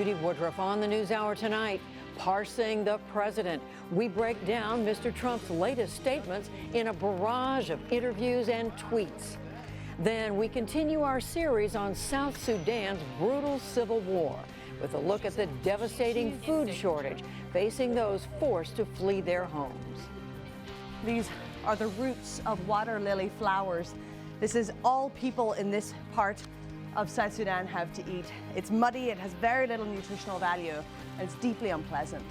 Judy Woodruff on the NewsHour tonight, parsing the president. We break down Mr. Trump's latest statements in a barrage of interviews and tweets. Then we continue our series on South Sudan's brutal civil war with a look at the devastating food shortage facing those forced to flee their homes. These are the roots of water lily flowers. This is all people in this part of South Sudan have to eat. It's muddy, it has very little nutritional value, and it's deeply unpleasant.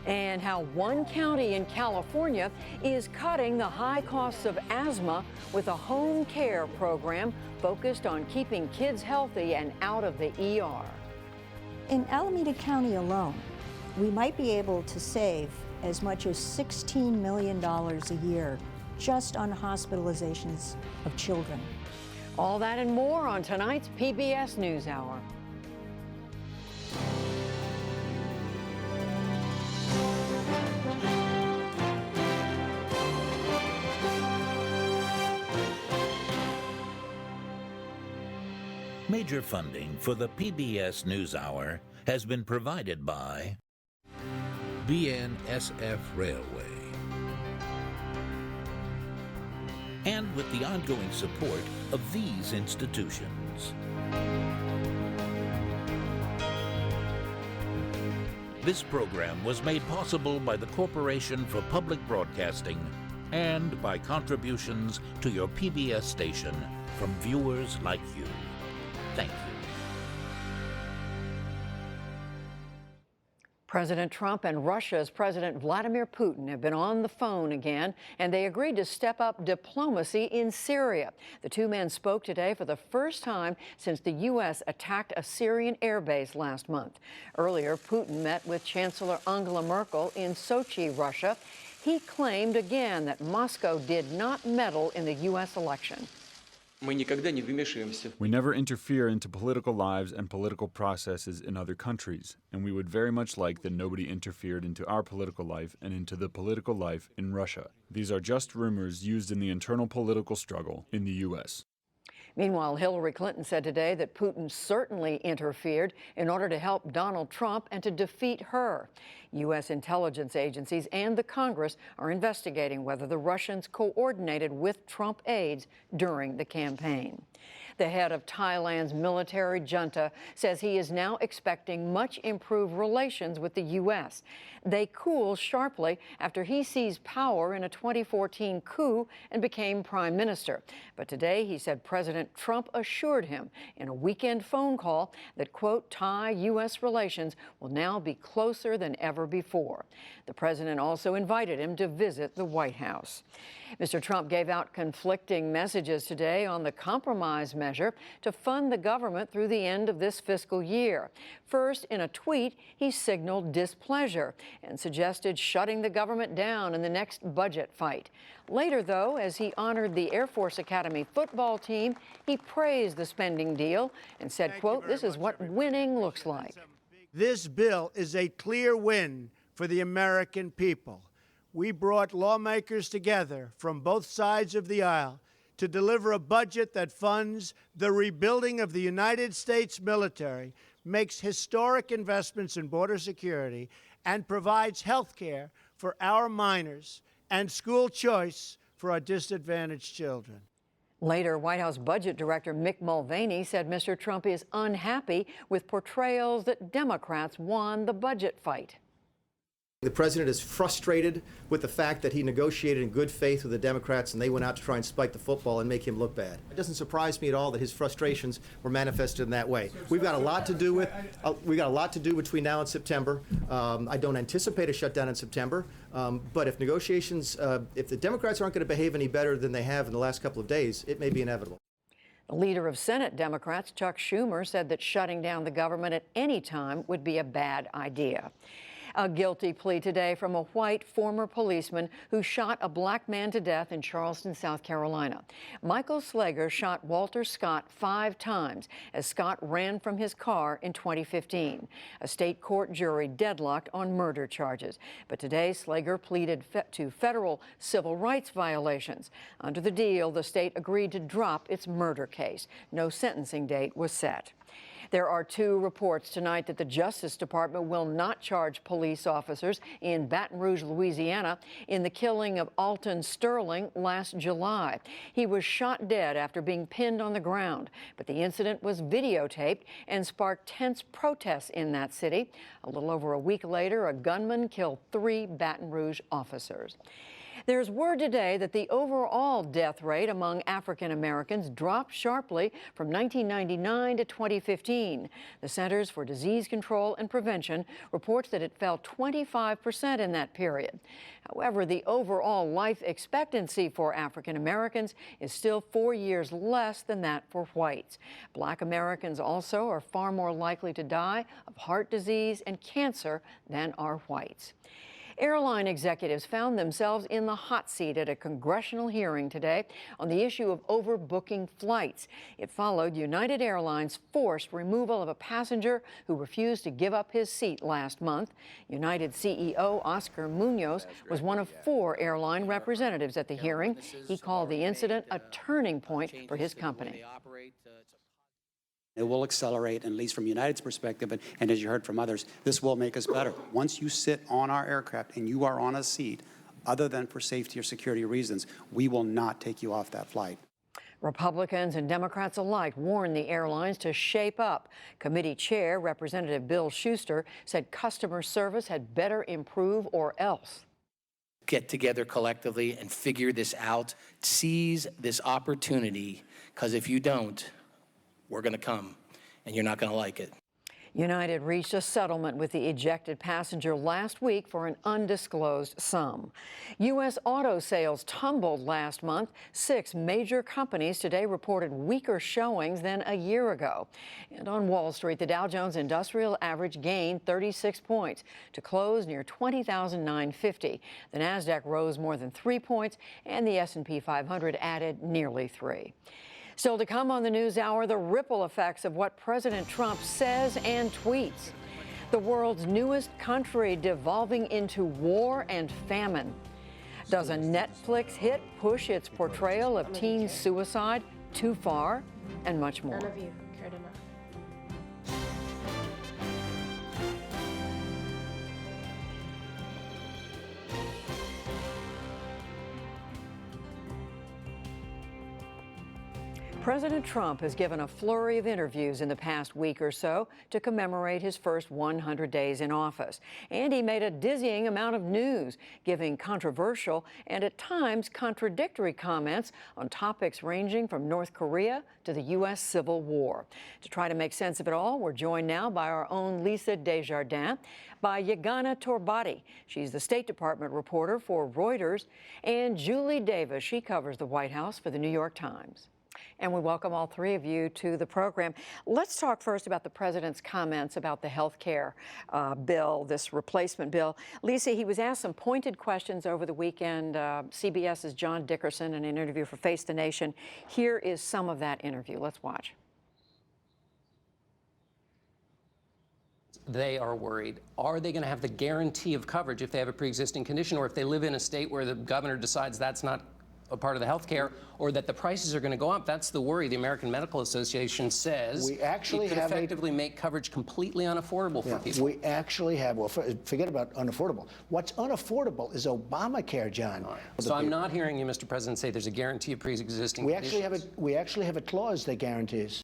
And how one county in California is cutting the high costs of asthma with a home care program focused on keeping kids healthy and out of the ER. In Alameda County alone, we might be able to save as much as $16 million a year just on hospitalizations of children. All that and more on tonight's PBS NewsHour. Major funding for the PBS NewsHour has been provided by BNSF Railway, and with the ongoing support of these institutions. This program was made possible by the Corporation for Public Broadcasting and by contributions to your PBS station from viewers like you. Thank you. President Trump and Russia's President Vladimir Putin have been on the phone again, and they agreed to step up diplomacy in Syria. The two men spoke today for the first time since the U.S. attacked a Syrian airbase last month. Earlier, Putin met with Chancellor Angela Merkel in Sochi, Russia. He claimed again that Moscow did not meddle in the U.S. election. We never interfere into political lives and political processes in other countries, and we would very much like that nobody interfered into our political life and into the political life in Russia. These are just rumors used in the internal political struggle in the U.S. Meanwhile, Hillary Clinton said today that Putin certainly interfered in order to help Donald Trump and to defeat her. U.S. intelligence agencies and the Congress are investigating whether the Russians coordinated with Trump aides during the campaign. The head of Thailand's military junta says he is now expecting much improved relations with the U.S. They cool sharply after he seized power in a 2014 coup and became prime minister. But today he said President Trump assured him in a weekend phone call that, quote, Thai-U.S. relations will now be closer than ever before. The president also invited him to visit the White House. Mr. Trump gave out conflicting messages today on the compromise measure to fund the government through the end of this fiscal year. First, in a tweet, he signaled displeasure and suggested shutting the government down in the next budget fight. Later, though, as he honored the Air Force Academy football team, he praised the spending deal and said, quote, this is what winning looks like. This bill is a clear win for the American people. We brought lawmakers together from both sides of the aisle to deliver a budget that funds the rebuilding of the United States military, makes historic investments in border security, and provides health care for our minors and school choice for our disadvantaged children. Later, White House Budget Director Mick Mulvaney said Mr. Trump is unhappy with portrayals that Democrats won the budget fight. The president is frustrated with the fact that he negotiated in good faith with the Democrats and they went out to try and spike the football and make him look bad. It doesn't surprise me at all that his frustrations were manifested in that way. We've got a lot to do between now and September. I don't anticipate a shutdown in September, but if negotiations, if the Democrats aren't going to behave any better than they have in the last couple of days, it may be inevitable. The leader of Senate Democrats, Chuck Schumer, said that shutting down the government at any time would be a bad idea. A guilty plea today from a white former policeman who shot a black man to death in Charleston, South Carolina. Michael Slager shot Walter Scott 5 times as Scott ran from his car in 2015. A state court jury deadlocked on murder charges. But today, Slager pleaded to federal civil rights violations. Under the deal, the state agreed to drop its murder case. No sentencing date was set. There are two reports tonight that the Justice Department will not charge police officers in Baton Rouge, Louisiana, in the killing of Alton Sterling last July. He was shot dead after being pinned on the ground, but the incident was videotaped and sparked tense protests in that city. A little over a week later, a gunman killed 3 Baton Rouge officers. There's word today that the overall death rate among African Americans dropped sharply from 1999 to 2015. The Centers for Disease Control and Prevention reports that it fell 25% in that period. However, the overall life expectancy for African Americans is still 4 years less than that for whites. Black Americans also are far more likely to die of heart disease and cancer than are whites. Airline executives found themselves in the hot seat at a congressional hearing today on the issue of overbooking flights. It followed United Airlines' forced removal of a passenger who refused to give up his seat last month. United CEO Oscar Munoz was one of 4 airline representatives at the hearing. He called the incident a turning point for his company. It will accelerate, at least from United's perspective, and as you heard from others, this will make us better. Once you sit on our aircraft and you are on a seat, other than for safety or security reasons, we will not take you off that flight. Republicans and Democrats alike warned the airlines to shape up. Committee Chair Representative Bill Schuster said customer service had better improve or else. Get together collectively and figure this out. Seize this opportunity, because if you don't, we're going to come, and you're not going to like it. United reached a settlement with the ejected passenger last week for an undisclosed sum. U.S. auto sales tumbled last month. 6 major companies today reported weaker showings than a year ago. And on Wall Street, the Dow Jones Industrial Average gained 36 points to close near 20,950. The Nasdaq rose more than 3 points, and the S&P 500 added nearly 3. Still to come on the NewsHour, the ripple effects of what President Trump says and tweets. The world's newest country devolving into war and famine. Does a Netflix hit push its portrayal of teen suicide too far? And much more. None of you cared enough. President Trump has given a flurry of interviews in the past week or so to commemorate his first 100 days in office. And he made a dizzying amount of news, giving controversial and at times contradictory comments on topics ranging from North Korea to the U.S. Civil War. To try to make sense of it all, we're joined now by our own Lisa Desjardins, by Yagana Torbati. She's the State Department reporter for Reuters, and Julie Davis. She covers the White House for the New York Times. And we welcome all 3 of you to the program. Let's talk first about the president's comments about the health care bill, this replacement bill. Lisa, he was asked some pointed questions over the weekend. CBS's John Dickerson in an interview for Face the Nation. Here is some of that interview. Let's watch. They are worried. Are they going to have the guarantee of coverage if they have a pre-existing condition, or if they live in a state where the governor decides that's not a part of the health care, or that the prices are going to go up? That's the worry. The American Medical Association says we actually it could have effectively make coverage completely unaffordable for people. We actually have, well, forget about unaffordable. What's unaffordable is Obamacare, John. Right. So I'm not hearing you, Mr. President, say there's a guarantee of pre-existing conditions. We actually have a clause that guarantees.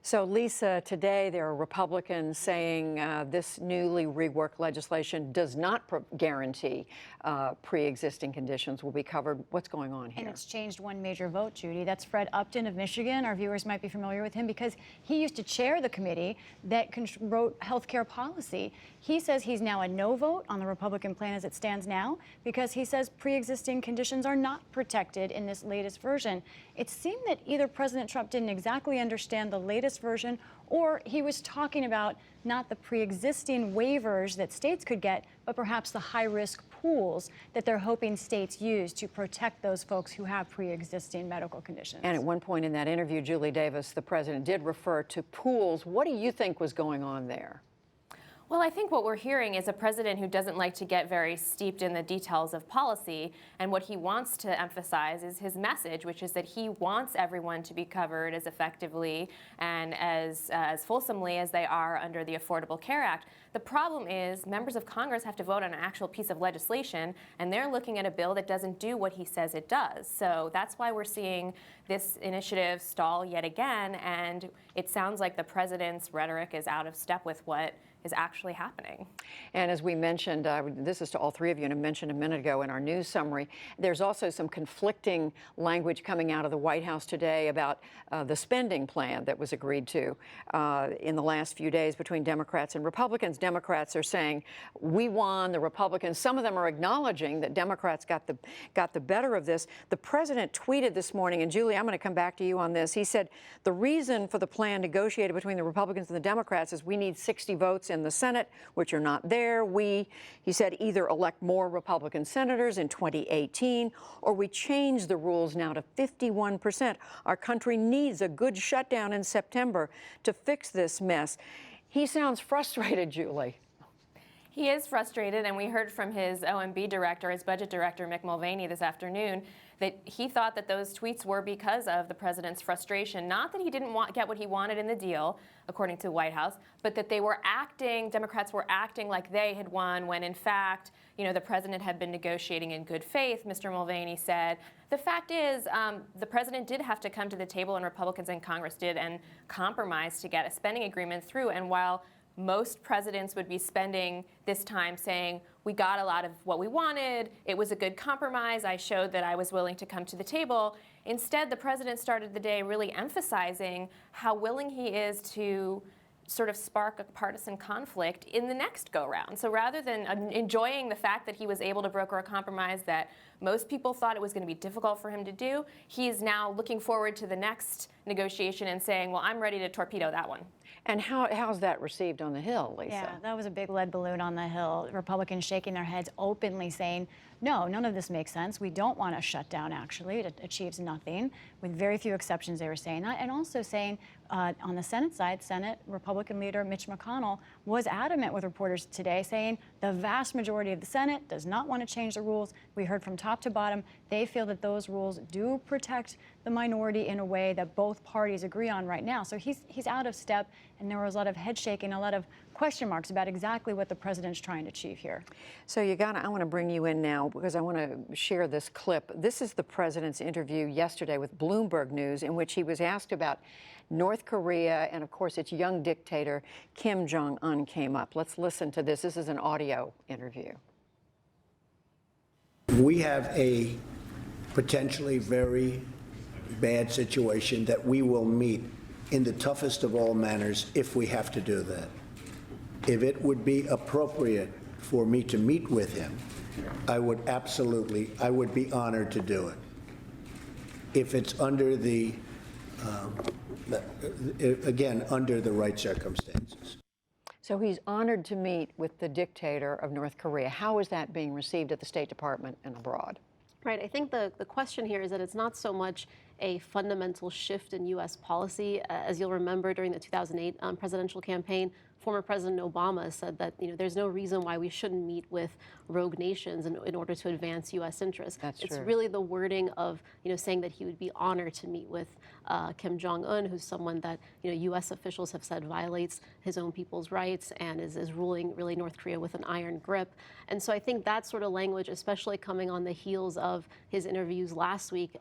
So, Lisa, today there are Republicans saying this newly reworked legislation does not guarantee pre-existing conditions will be covered. What's going on here? And it's changed one major vote, Judy. That's Fred Upton of Michigan. Our viewers might be familiar with him because he used to chair the committee that wrote health care policy. He says he's now a no vote on the Republican plan as it stands now because he says pre-existing conditions are not protected in this latest version. It seemed that either President Trump didn't exactly understand the latest version, or he was talking about not the pre-existing waivers that states could get, but perhaps the high-risk pools that they're hoping states use to protect those folks who have pre-existing medical conditions. And at one point in that interview, Julie Davis, the president, did refer to pools. What do you think was going on there? Well, I think what we're hearing is a president who doesn't like to get very steeped in the details of policy, and what he wants to emphasize is his message, which is that he wants everyone to be covered as effectively and as fulsomely as they are under the Affordable Care Act. The problem is members of Congress have to vote on an actual piece of legislation, and they're looking at a bill that doesn't do what he says it does. So that's why we're seeing this initiative stall yet again, and it sounds like the president's rhetoric is out of step with what is actually happening. And as we mentioned, this is to all three of you, and I mentioned a minute ago in our news summary, there's also some conflicting language coming out of the White House today about the spending plan that was agreed to in the last few days between Democrats and Republicans. Democrats are saying, we won, the Republicans, some of them are acknowledging that Democrats got the better of this. The president tweeted this morning, and Julie, I'm going to come back to you on this. He said, the reason for the plan negotiated between the Republicans and the Democrats is we need 60 votes in the Senate, which are not there. He said, either elect more Republican senators in 2018, or we change the rules now to 51%. Our country needs a good shutdown in September to fix this mess. He sounds frustrated, Julie. He is frustrated, and we heard from his OMB director, his budget director, Mick Mulvaney, this afternoon, that he thought that those tweets were because of the president's frustration. Not that he didn't get what he wanted in the deal, according to the White House, but that Democrats were acting like they had won when, in fact, the president had been negotiating in good faith, Mr. Mulvaney said. The fact is, the president did have to come to the table, and Republicans in Congress did, and compromise to get a spending agreement through. And while most presidents would be spending this time saying, we got a lot of what we wanted, it was a good compromise, I showed that I was willing to come to the table. Instead, the president started the day really emphasizing how willing he is to sort of spark a partisan conflict in the next go-round. So rather than enjoying the fact that he was able to broker a compromise that most people thought it was going to be difficult for him to do, he's now looking forward to the next negotiation and saying, well, I'm ready to torpedo that one. And how's that received on the Hill, Lisa? Yeah, that was a big lead balloon on the Hill. Republicans shaking their heads openly saying, no, none of this makes sense. We don't want a shutdown, actually. It achieves nothing, with very few exceptions, they were saying that. And also saying, on the Senate side, Senate Republican leader Mitch McConnell was adamant with reporters today, saying the vast majority of the Senate does not want to change the rules. We heard from top to bottom, they feel that those rules do protect the minority in a way that both parties agree on right now. So he's out of step, and there was a lot of head shaking, a lot of question marks about exactly what the president's trying to achieve here. So I want to bring you in now because I want to share this clip. This is the president's interview yesterday with Bloomberg News, in which he was asked about North Korea, and of course its young dictator Kim Jong-un came up. Let's listen to this. This is an audio interview. We have a potentially very bad situation that we will meet in the toughest of all manners if we have to do that. If it would be appropriate for me to meet with him, I would be honored to do it. If it's under under the right circumstances. So he's honored to meet with the dictator of North Korea. How is that being received at the State Department and abroad? Right. I think the question here is that it's not so much a fundamental shift in U.S. policy. As you'll remember, during the 2008 presidential campaign, former President Obama said that there's no reason why we shouldn't meet with rogue nations in order to advance U.S. interests. It's really the wording of saying that he would be honored to meet with Kim Jong-un, who's someone that U.S. officials have said violates his own people's rights and is ruling really North Korea with an iron grip. And so I think that sort of language, especially coming on the heels of his interviews last week,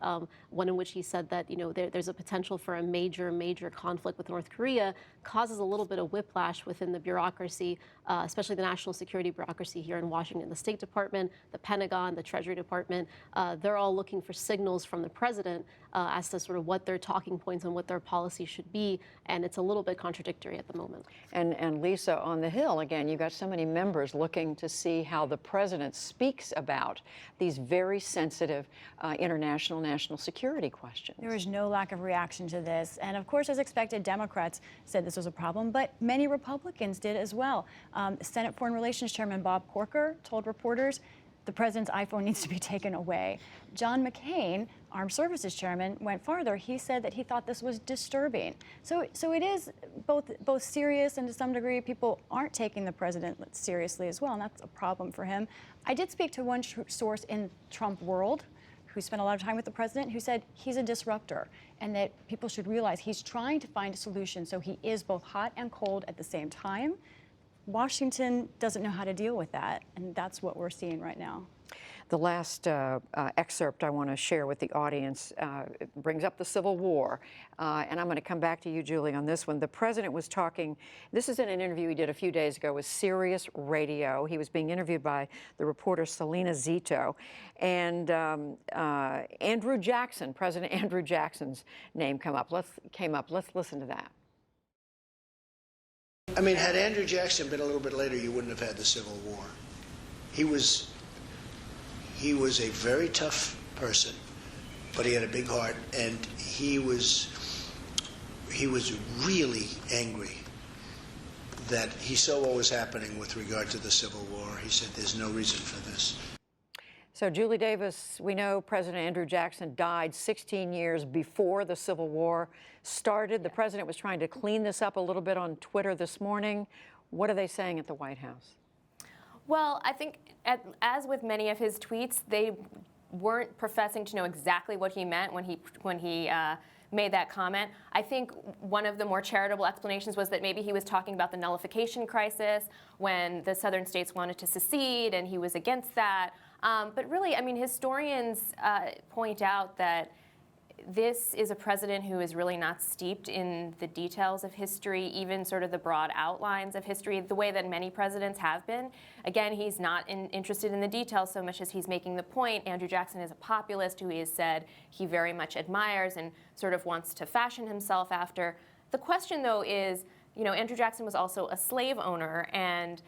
one in which he said that there's a potential for a major conflict with North Korea, causes a little bit of whiplash within the bureaucracy, especially the national security bureaucracy here in Washington. The State Department, the Pentagon, the Treasury Department, they're all looking for signals from the president as to sort of what their talking points and what their policy should be, and it's a little bit contradictory at the moment. And Lisa, on the Hill, again, you've got so many members looking to see how the president speaks about these very sensitive international national security questions. There was no lack of reaction to this. And of course, as expected, Democrats said this was a problem, but many Republicans did as well. Senate Foreign Relations Chairman Bob Corker told reporters the president's iPhone needs to be taken away. John McCain, Armed Services Chairman, went farther. He said that he thought this was disturbing. So it is both serious, and to some degree, people aren't taking the president seriously as well, and that's a problem for him. I did speak to one source in Trump world who spent a lot of time with the president, who said he's a disruptor and that people should realize he's trying to find a solution, so he is both hot and cold at the same time. Washington doesn't know how to deal with that, and that's what we're seeing right now. The last excerpt I want to share with the audience brings up the Civil War. And I'm going to come back to you, Julie, on this one. The president was talking, this is in an interview he did a few days ago with Sirius Radio. He was being interviewed by the reporter Selena Zito. And Andrew Jackson, President Andrew Jackson's name came up. Let's listen to that. I mean, had Andrew Jackson been a little bit later, you wouldn't have had the Civil War. He was a very tough person, but he had a big heart, and he was really angry that he saw what was happening with regard to the Civil War. He said, "There's no reason for this." So, Julie Davis, we know President Andrew Jackson died 16 years before the Civil War started. The president was trying to clean this up a little bit on Twitter this morning. What are they saying at the White House? Well, I think, as with many of his tweets, they weren't professing to know exactly what he meant when he made that comment. I think one of the more charitable explanations was that maybe he was talking about the nullification crisis when the southern states wanted to secede, and he was against that. But really, I mean, historians point out that this is a president who is really not steeped in the details of history, even sort of the broad outlines of history, the way that many presidents have been. Again, he's not interested in the details so much as he's making the point. Andrew Jackson is a populist who he has said he very much admires and sort of wants to fashion himself after. The question, though, is, you know, Andrew Jackson was also a slave owner, and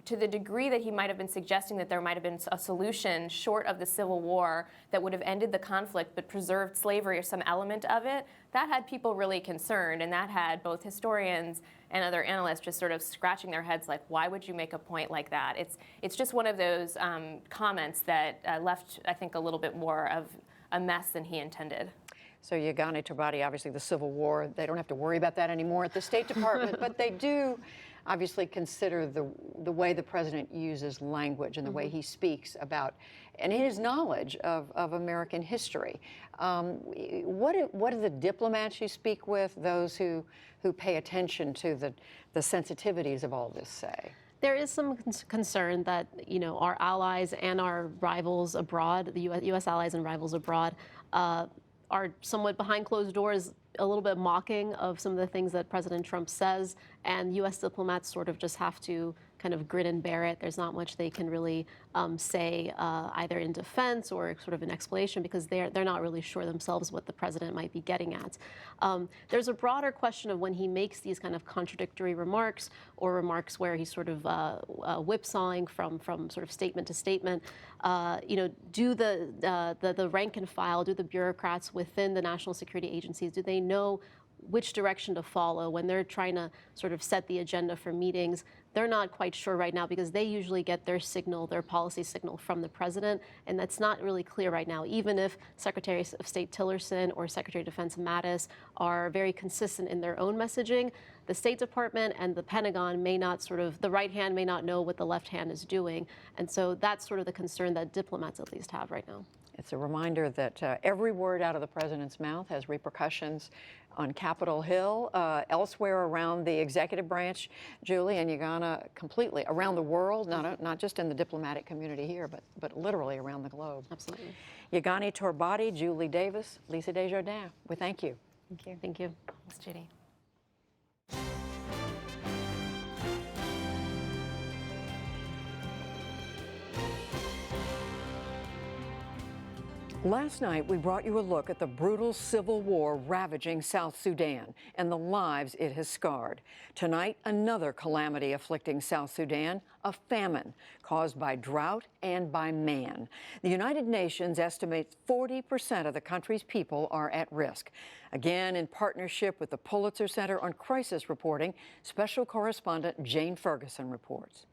to the degree that he might have been suggesting that there might have been a solution short of the Civil War that would have ended the conflict but preserved slavery or some element of it, that had people really concerned, and that had both historians and other analysts just sort of scratching their heads like, why would you make a point like that? It's just one of those comments that left, I think, a little bit more of a mess than he intended. So Yagani Tribati, obviously the Civil War, they don't have to worry about that anymore at the State Department, but they do obviously consider the way the president uses language and the way he speaks about, and his knowledge of American history. What do the diplomats you speak with, those who pay attention to the sensitivities of all this, say? There is some concern that, you know, our allies and our rivals abroad, the U.S. allies and rivals abroad, are somewhat behind closed doors, a little bit mocking of some of the things that President Trump says, and U.S. diplomats sort of just have to kind of grin and bear it. There's not much they can really say either in defense or sort of an explanation, because they're not really sure themselves what the president might be getting at. There's a broader question of when he makes these kind of contradictory remarks, or remarks where he's sort of whipsawing from sort of statement to statement. You know, do the rank and file, do the bureaucrats within the national security agencies, do they know which direction to follow when they're trying to sort of set the agenda for meetings? They're not quite sure right now, because they usually get their signal, their policy signal, from the president, and that's not really clear right now. Even if Secretary of State Tillerson or Secretary of Defense Mattis are very consistent in their own messaging, the State Department and the Pentagon may not the right hand may not know what the left hand is doing. And so that's sort of the concern that diplomats at least have right now. It's a reminder that every word out of the president's mouth has repercussions on Capitol Hill, elsewhere around the executive branch, Julie, and Yagana, completely around the world, not just in the diplomatic community here, but literally around the globe. Absolutely. Yagani Tribati, Julie Davis, Lisa Desjardins, we thank you. Thank you. Thank you. Thanks, Judy. Last night, we brought you a look at the brutal civil war ravaging South Sudan and the lives it has scarred. Tonight, another calamity afflicting South Sudan, a famine caused by drought and by man. The United Nations estimates 40% of the country's people are at risk. Again, in partnership with the Pulitzer Center on Crisis Reporting, special correspondent Jane Ferguson reports.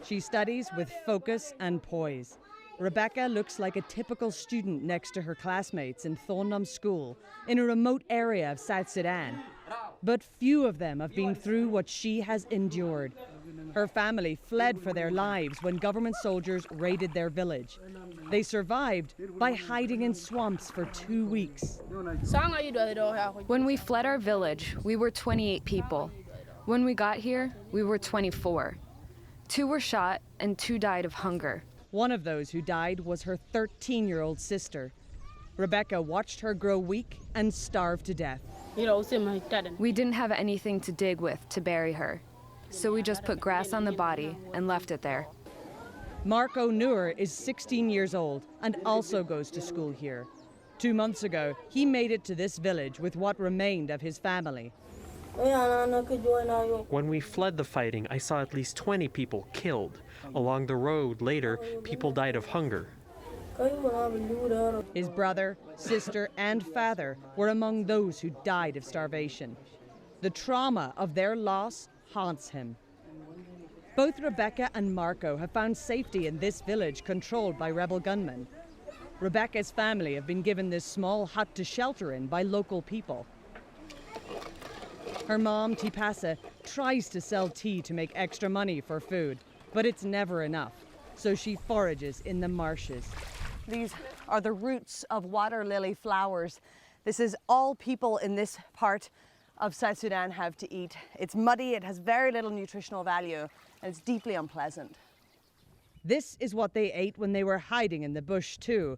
She studies with focus and poise. Rebecca looks like a typical student next to her classmates in Thorndom School in a remote area of South Sudan. But few of them have been through what she has endured. Her family fled for their lives when government soldiers raided their village. They survived by hiding in swamps for 2 weeks. When we fled our village, we were 28 people. When we got here, we were 24. 2 were shot and 2 died of hunger. One of those who died was her 13-year-old sister. Rebecca watched her grow weak and starve to death. We didn't have anything to dig with to bury her, so we just put grass on the body and left it there. Marco Noor is 16 years old and also goes to school here. 2 months ago, he made it to this village with what remained of his family. When we fled the fighting, I saw at least 20 people killed. Along the road later, people died of hunger. His brother, sister, and father were among those who died of starvation. The trauma of their loss haunts him. Both Rebecca and Marco have found safety in this village controlled by rebel gunmen. Rebecca's family have been given this small hut to shelter in by local people. Her mom, Tipasa, tries to sell tea to make extra money for food, but it's never enough, so she forages in the marshes. These are the roots of water lily flowers. This is all people in this part of South Sudan have to eat. It's muddy, it has very little nutritional value, and it's deeply unpleasant. This is what they ate when they were hiding in the bush too,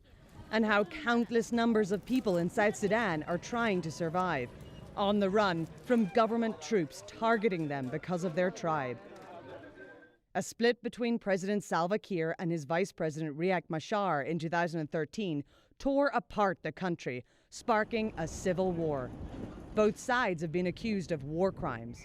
and how countless numbers of people in South Sudan are trying to survive, on the run from government troops targeting them because of their tribe. A split between President Salva Kiir and his Vice President Riek Machar in 2013 tore apart the country, sparking a civil war. Both sides have been accused of war crimes.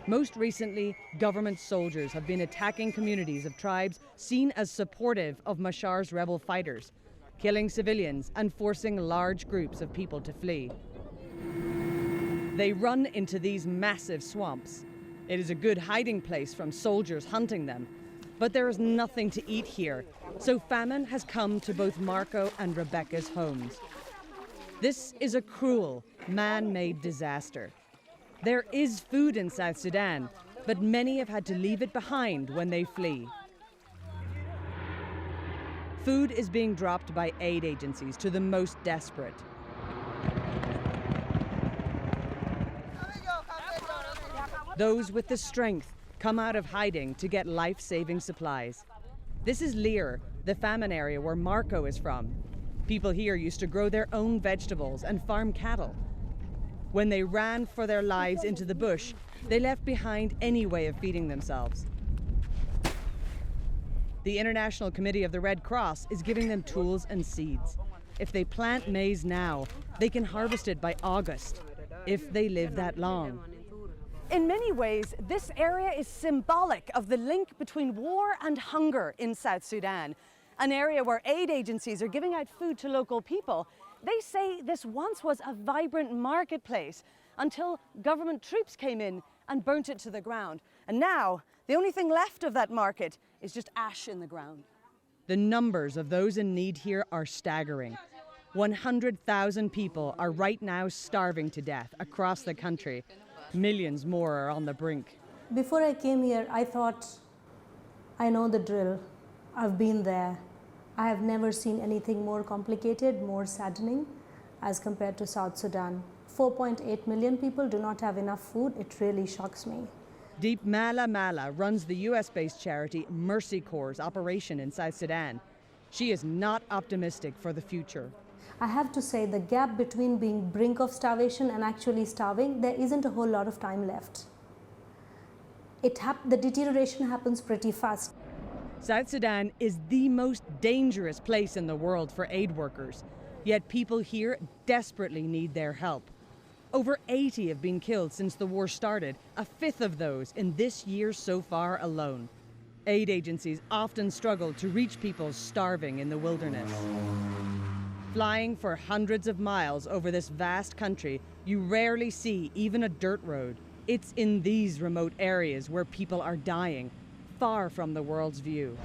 Most recently, government soldiers have been attacking communities of tribes seen as supportive of Machar's rebel fighters, killing civilians and forcing large groups of people to flee. They run into these massive swamps. It is a good hiding place from soldiers hunting them, but there is nothing to eat here, so famine has come to both Marco and Rebecca's homes. This is a cruel, man-made disaster. There is food in South Sudan, but many have had to leave it behind when they flee. Food is being dropped by aid agencies to the most desperate. Those with the strength come out of hiding to get life-saving supplies. This is Lear, the famine area where Marco is from. People here used to grow their own vegetables and farm cattle. When they ran for their lives into the bush, they left behind any way of feeding themselves. The International Committee of the Red Cross is giving them tools and seeds. If they plant maize now, they can harvest it by August, if they live that long. In many ways, this area is symbolic of the link between war and hunger in South Sudan, an area where aid agencies are giving out food to local people. They say this once was a vibrant marketplace until government troops came in and burnt it to the ground. And now, the only thing left of that market is just ash in the ground. The numbers of those in need here are staggering. 100,000 people are right now starving to death across the country. Millions more are on the brink. Before I came here, I thought, I know the drill. I've been there. I have never seen anything more complicated, more saddening as compared to South Sudan. 4.8 million people do not have enough food. It really shocks me. Deep Mala Mala runs the US-based charity Mercy Corps' operation in South Sudan. She is not optimistic for the future. I have to say the gap between being brink of starvation and actually starving, there isn't a whole lot of time left. The deterioration happens pretty fast. South Sudan is the most dangerous place in the world for aid workers, yet people here desperately need their help. Over 80 have been killed since the war started, a fifth of those in this year so far alone. Aid agencies often struggle to reach people starving in the wilderness. Flying for hundreds of miles over this vast country, you rarely see even a dirt road. It's in these remote areas where people are dying. far from the world's view.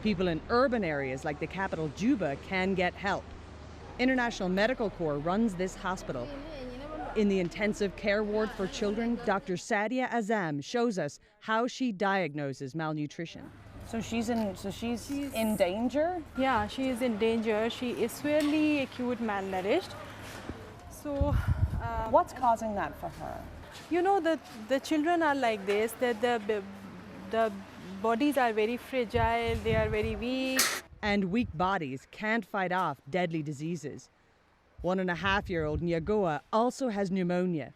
People in urban areas like the capital Juba can get help. International Medical Corps runs this hospital. In the intensive care ward for children, Dr. Sadia Azam shows us how she diagnoses malnutrition. So she's in danger? Yeah, she is in danger. She is severely acute malnourished. So what's causing that for her? You know, the children are like this, that the bodies are very fragile, they are very weak. And weak bodies can't fight off deadly diseases. 1.5-year-old Nyagoa also has pneumonia.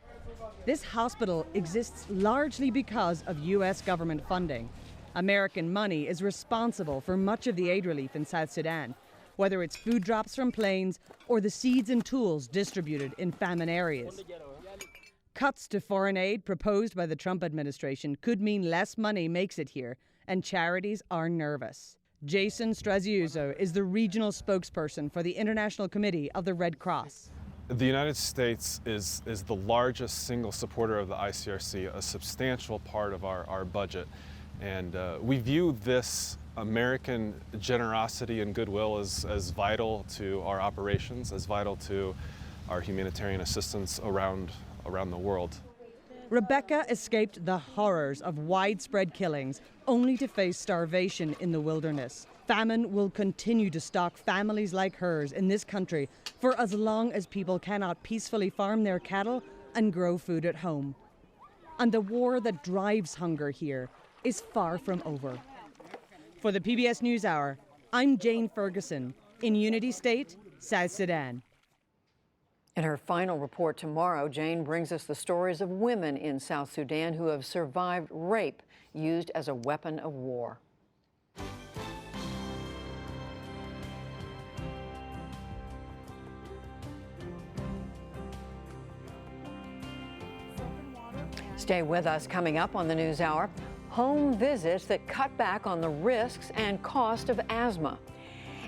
This hospital exists largely because of U.S. government funding. American money is responsible for much of the aid relief in South Sudan, whether it's food drops from planes or the seeds and tools distributed in famine areas. Cuts to foreign aid proposed by the Trump administration could mean less money makes it here, and charities are nervous. Jason Straziuso is the regional spokesperson for the International Committee of the Red Cross. The United States is the largest single supporter of the ICRC, a substantial part of our budget. And we view this American generosity and goodwill as vital to our operations, as vital to our humanitarian assistance around the world. Rebecca escaped the horrors of widespread killings, only to face starvation in the wilderness. Famine will continue to stalk families like hers in this country for as long as people cannot peacefully farm their cattle and grow food at home. And the war that drives hunger here is far from over. For the PBS NewsHour, I'm Jane Ferguson in Unity State, South Sudan. In her final report tomorrow, Jane brings us the stories of women in South Sudan who have survived rape used as a weapon of war. Stay with us. Coming up on the NewsHour, home visits that cut back on the risks and cost of asthma.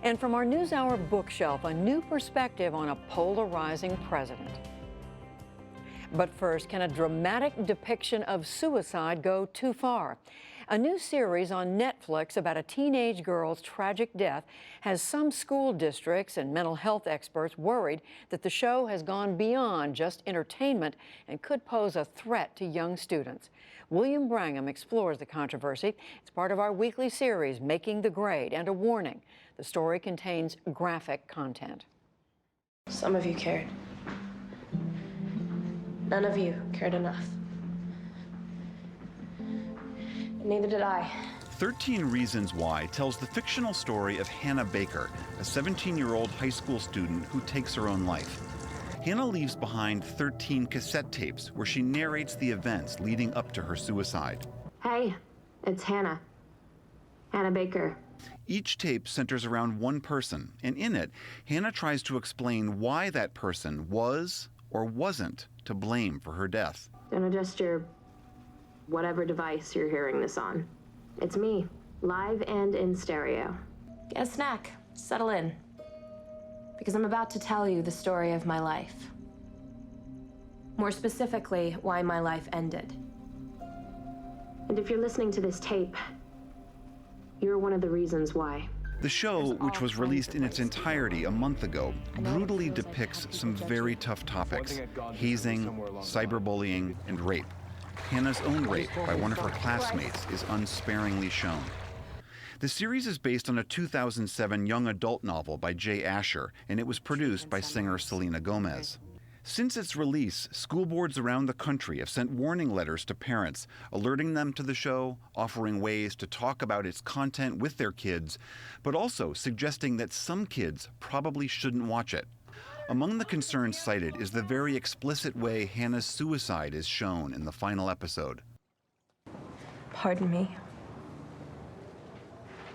And from our NewsHour bookshelf, a new perspective on a polarizing president. But first, can a dramatic depiction of suicide go too far? A new series on Netflix about a teenage girl's tragic death has some school districts and mental health experts worried that the show has gone beyond just entertainment and could pose a threat to young students. William Brangham explores the controversy. It's part of our weekly series, Making the Grade, and a warning. The story contains graphic content. Some of you cared. None of you cared enough. And neither did I. 13 Reasons Why tells the fictional story of Hannah Baker, a 17-year-old high school student who takes her own life. Hannah leaves behind 13 cassette tapes where she narrates the events leading up to her suicide. Hey, it's Hannah. Hannah Baker. Each tape centers around one person, and in it, Hannah tries to explain why that person was or wasn't to blame for her death. Don't adjust your whatever device you're hearing this on. It's me, live and in stereo. Get a snack, settle in. Because I'm about to tell you the story of my life. More specifically, why my life ended. And if you're listening to this tape, you're one of the reasons why. The show, which was released in its entirety a month ago, brutally depicts some very tough topics: hazing, cyberbullying, and rape. Hannah's own rape by one of her classmates is unsparingly shown. The series is based on a 2007 young adult novel by Jay Asher, and it was produced by singer Selena Gomez. Since its release, school boards around the country have sent warning letters to parents, alerting them to the show, offering ways to talk about its content with their kids, but also suggesting that some kids probably shouldn't watch it. Among the concerns cited is the very explicit way Hannah's suicide is shown in the final episode. Pardon me,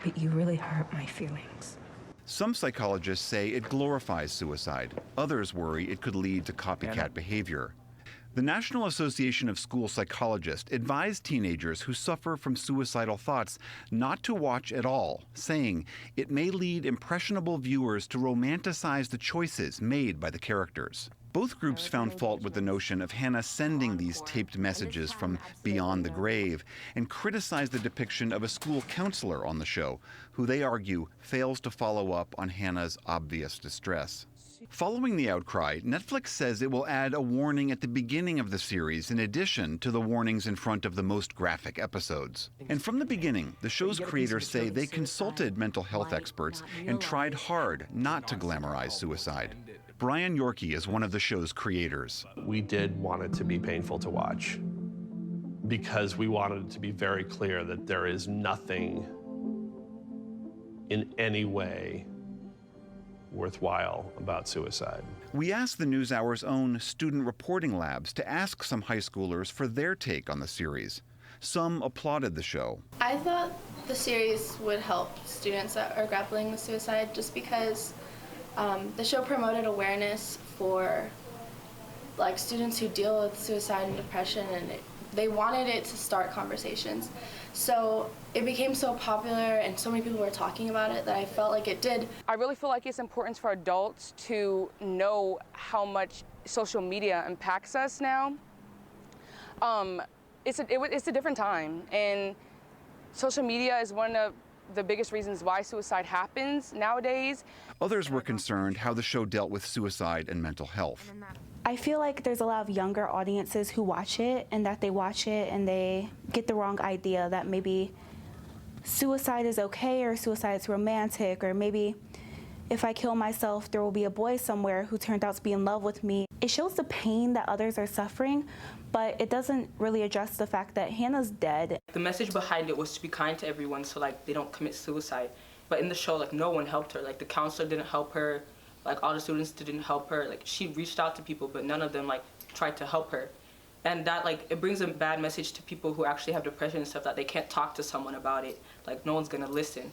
but you really hurt my feelings. Some psychologists say it glorifies suicide. Others worry it could lead to copycat behavior. The National Association of School Psychologists advised teenagers who suffer from suicidal thoughts not to watch at all, saying it may lead impressionable viewers to romanticize the choices made by the characters. Both groups found fault with the notion of Hannah sending these taped messages from beyond the grave and criticized the depiction of a school counselor on the show, who they argue fails to follow up on Hannah's obvious distress. Following the outcry, Netflix says it will add a warning at the beginning of the series in addition to the warnings in front of the most graphic episodes. And from the beginning, the show's creators say they consulted mental health experts and tried hard not to glamorize suicide. Brian Yorkie is one of the show's creators. We did want it to be painful to watch because we wanted it to be very clear that there is nothing in any way worthwhile about suicide. We asked the NewsHour's own student reporting labs to ask some high schoolers for their take on the series. Some applauded the show. I thought the series would help students that are grappling with suicide just because the show promoted awareness for students who deal with suicide and depression, and they wanted it to start conversations. So it became so popular and so many people were talking about it that I felt like it did. I really feel like it's important for adults to know how much social media impacts us now. It's a different time, and social media is one of the biggest reasons why suicide happens nowadays. Others were concerned how the show dealt with suicide and mental health. I feel like there's a lot of younger audiences who watch it, and that they watch it and they get the wrong idea that maybe suicide is okay or suicide is romantic, or maybe if I kill myself, there will be a boy somewhere who turned out to be in love with me. It shows the pain that others are suffering, but it doesn't really address the fact that Hannah's dead. The message behind it was to be kind to everyone so they don't commit suicide. But in the show, no one helped her. The counselor didn't help her. All the students didn't help her. She reached out to people, but none of them tried to help her. And that it brings a bad message to people who actually have depression and stuff, that they can't talk to someone about it. No one's gonna listen.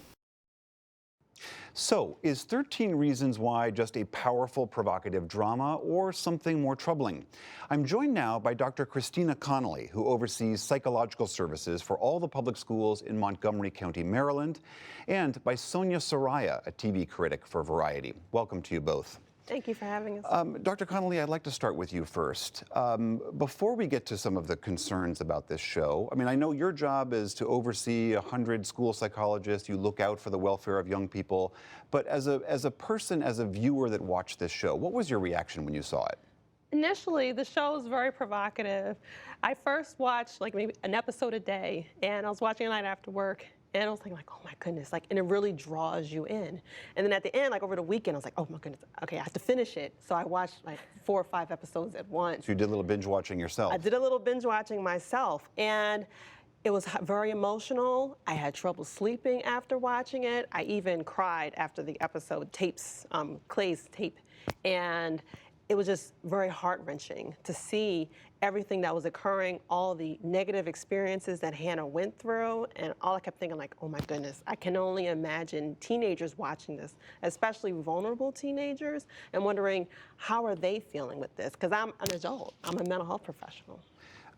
So, is 13 Reasons Why just a powerful, provocative drama or something more troubling? I'm joined now by Dr. Christina Connolly, who oversees psychological services for all the public schools in Montgomery County, Maryland, and by Sonia Saraiya, a TV critic for Variety. Welcome to you both. Thank you for having us. Dr. Connolly, I'd like to start with you first. Before we get to some of the concerns about this show, I know your job is to oversee 100 school psychologists. You look out for the welfare of young people. But as a person, as a viewer that watched this show, what was your reaction when you saw it? Initially, the show was very provocative. I first watched maybe an episode a day, and I was watching it night after work. And I was thinking, oh my goodness, and it really draws you in. And then at the end, over the weekend, I was like, oh my goodness, okay, I have to finish it. So I watched 4 or 5 episodes at once. So you did a little binge watching yourself? I did a little binge watching myself. And it was very emotional. I had trouble sleeping after watching it. I even cried after the episode Clay's tape. And it was just very heart-wrenching to see everything that was occurring, all the negative experiences that Hannah went through, and all I kept thinking, oh my goodness, I can only imagine teenagers watching this, especially vulnerable teenagers, and wondering how are they feeling with this? Because I'm an adult, I'm a mental health professional.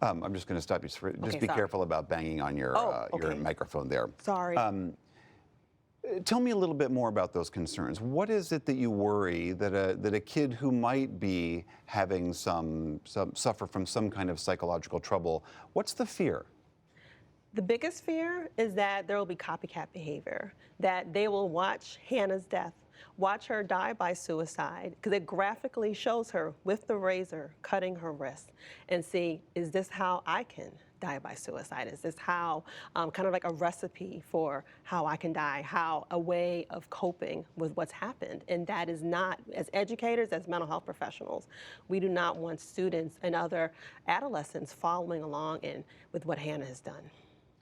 I'm just going to stop you. Just be careful about banging on your microphone there. Sorry. Tell me a little bit more about those concerns. What is it that you worry that a kid who might be having suffer from some kind of psychological trouble, what's the fear? The biggest fear is that there will be copycat behavior, that they will watch Hannah's death, watch her die by suicide, because it graphically shows her with the razor cutting her wrist, and see, is this how I can die by suicide? Is this how, kind of like a recipe for how I can die, a way of coping with what's happened? And that is not, as educators, as mental health professionals, we do not want students and other adolescents following along with what Hannah has done.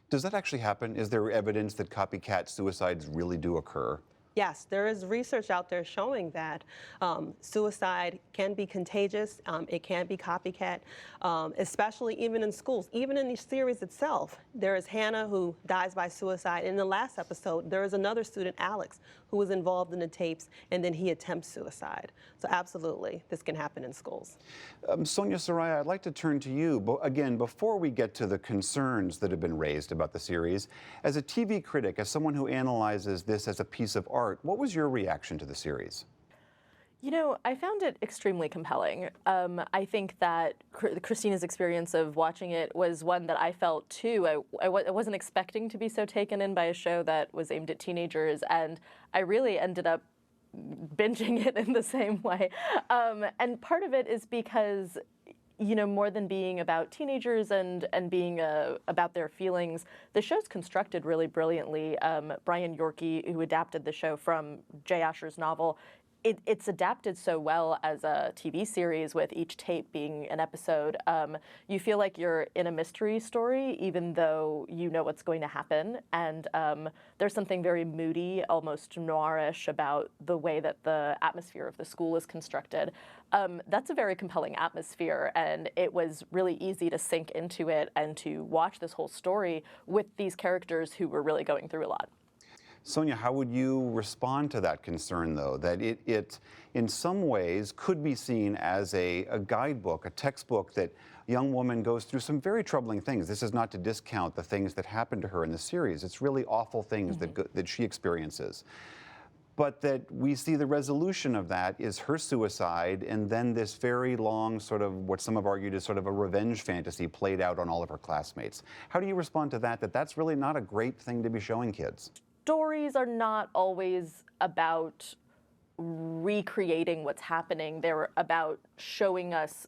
Does that actually happen? Is there evidence that copycat suicides really do occur? Yes, there is research out there showing that suicide can be contagious, it can be copycat, especially even in schools. Even in the series itself, there is Hannah who dies by suicide. In the last episode, there is another student, Alex, who was involved in the tapes, and then he attempts suicide. So absolutely, this can happen in schools. Sonia Saraiya, I'd like to turn to you. But again, before we get to the concerns that have been raised about the series, as a TV critic, as someone who analyzes this as a piece of art, what was your reaction to the series? You know, I found it extremely compelling. I think that Christina's experience of watching it was one that I felt too. I wasn't expecting to be so taken in by a show that was aimed at teenagers, and I really ended up binging it in the same way. And part of it is because, you know, more than being about teenagers and being about their feelings, the show's constructed really brilliantly. Brian Yorkey, who adapted the show from Jay Asher's novel, it's adapted so well as a TV series with each tape being an episode. You feel like you're in a mystery story, even though you know what's going to happen. And there's something very moody, almost noirish about the way that the atmosphere of the school is constructed. That's a very compelling atmosphere, and it was really easy to sink into it and to watch this whole story with these characters who were really going through a lot. Sonia, how would you respond to that concern, though, that it in some ways could be seen as a guidebook, a textbook that a young woman goes through some very troubling things? This is not to discount the things that happen to her in the series. It's really awful things that she experiences. But that we see the resolution of that is her suicide, and then this very long sort of what some have argued is sort of a revenge fantasy played out on all of her classmates. How do you respond to that, that's really not a great thing to be showing kids? Stories are not always about recreating what's happening. They're about showing us